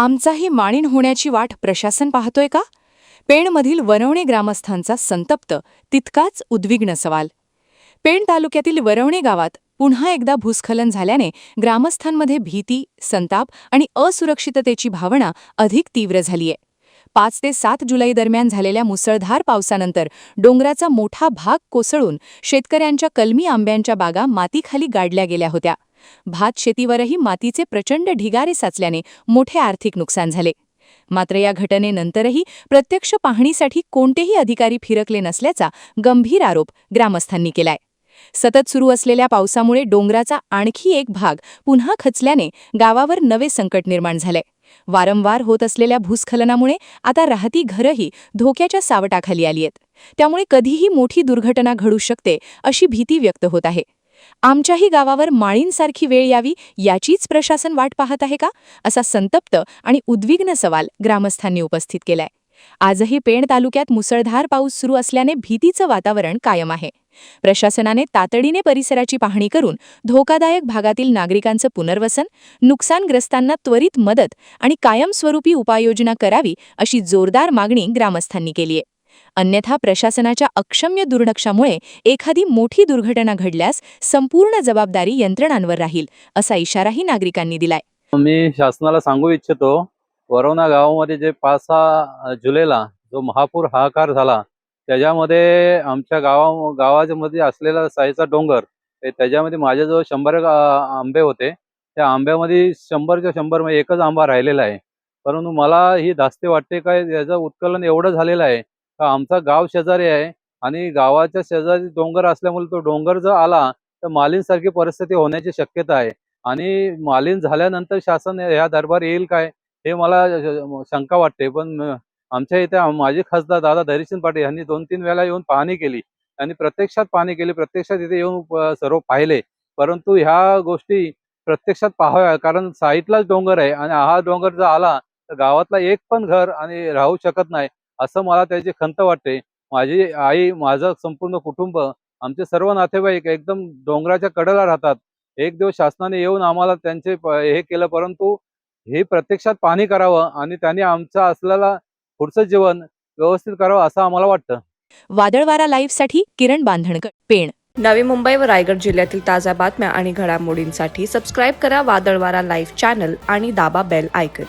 आमचाही माणीण होण्याची वाट प्रशासन पाहतोय का? पेणमधील वरवणे ग्रामस्थांचा संतप्त तितकाच उद्विग्न सवाल. पेण तालुक्यातील वरवणे गावात पुन्हा एकदा भूस्खलन झाल्याने ग्रामस्थांमध्ये भीती, संताप आणि असुरक्षिततेची भावना अधिक तीव्र झालीय. 5 ते 7 जुलै दरम्यान झालेल्या मुसळधार पावसानंतर डोंगराचा मोठा भाग कोसळून शेतकऱ्यांच्या कलमी आंब्यांच्या बागा मातीखाली गाडल्या गेल्या होत्या. भात शेतीवरही मातीचे प्रचंड ढिगारे साचल्याने मोठे आर्थिक नुकसान झाले. मात्र या घटनेनंतरही प्रत्यक्ष पाहणीसाठी कोणतेही अधिकारी फिरकले नसल्याचा गंभीर आरोप ग्रामस्थांनी केलाय. सतत सुरू असलेल्या पावसामुळे डोंगराचा आणखी एक भाग पुन्हा खचल्याने गावावर नवे संकट निर्माण झाले. वारंवार होत असलेल्या भूस्खलनामुळे आता राहती घरही धोक्याच्या सावटाखाली आली आहेत. त्यामुळे कधीही मोठी दुर्घटना घडू शकते अशी भीती व्यक्त होत आहे. आमच्याही गावावर माळींसारखी वेळ यावी याचीच प्रशासन वाट पाहत आहे का, असा संतप्त आणि उद्विग्न सवाल ग्रामस्थांनी उपस्थित केलाय. आजही पेण तालुक्यात मुसळधार पाऊस सुरू असल्याने भीतीचं वातावरण कायम आहे. प्रशासनाने तातडीने परिसराची पाहणी करून धोकादायक भागातील नागरिकांचं पुनर्वसन, नुकसानग्रस्तांना त्वरित मदत आणि कायमस्वरूपी उपाययोजना करावी अशी जोरदार मागणी ग्रामस्थांनी केली आहे. अन्यथा प्रशासनाच्या अक्षम्य दुर्लक्षामुळे एखादी मोठी दुर्घटना घडल्यास संपूर्ण जबाबदारी यंत्रणांवर राहील, असा इशाराही नागरिकांनी दिलाय. मी शासनाला सांगू इच्छितो, वरवणा गावामध्ये जे 5-6 जुलैला जो महापूर हाहाकार झाला, त्याच्यामध्ये आमच्या गावाच्या मध्ये असलेला साईचा डोंगर, त्याच्यामध्ये माझ्याजवळ 100 आंबे होते. त्या आंब्यामध्ये 100च्या 100 म्हणजे एकच आंबा राहिलेला आहे. परंतु मला ही धास्ती वाटते काय, याचं उत्कलन एवढं झालेलं आहे का आमचा गाव शेजारी आहे आणि गावाच्या शेजारी डोंगर असल्यामुळे तो डोंगर जर आला तर मालींसारखी परिस्थिती होण्याची शक्यता आहे. आणि मालीन झाल्यानंतर शासन ह्या दरबार येईल काय, हे मला शंका वाटते. पण आमच्या इथे माजी खासदार दादा धैर्यशील पाटील यांनी 2-3 वेळा येऊन पाहणी केली आणि प्रत्यक्षात पाहणी केली, प्रत्यक्षात इथे येऊन सर्व पाहिले. परंतु ह्या गोष्टी प्रत्यक्षात पाहाव्या, कारण साईडलाच डोंगर आहे आणि हा डोंगर जर आला तर गावातला एक पण घर आणि राहू शकत नाही, असं मला त्याची खंत वाटते. माझी आई, माझं संपूर्ण कुटुंब, आमचे सर्व नातेवाईक एकदम डोंगराच्या कडेला राहतात. एक दिवस शासनाने येऊन आम्हाला त्यांचे हे केलं, परंतु हे प्रत्यक्षात पाहणी करावं आणि त्यांनी आमचं असलेला पुढचं जीवन व्यवस्थित करावं असं आम्हाला वाटतं. वादळवारा लाईव्हसाठी किरण बांधणकर, पेण. नवी मुंबई व रायगड जिल्ह्यातील ताज्या बातम्या आणि घडामोडींसाठी सबस्क्राईब करा वादळवारा लाईव्ह चॅनल आणि दाबा बेल आयकॉन.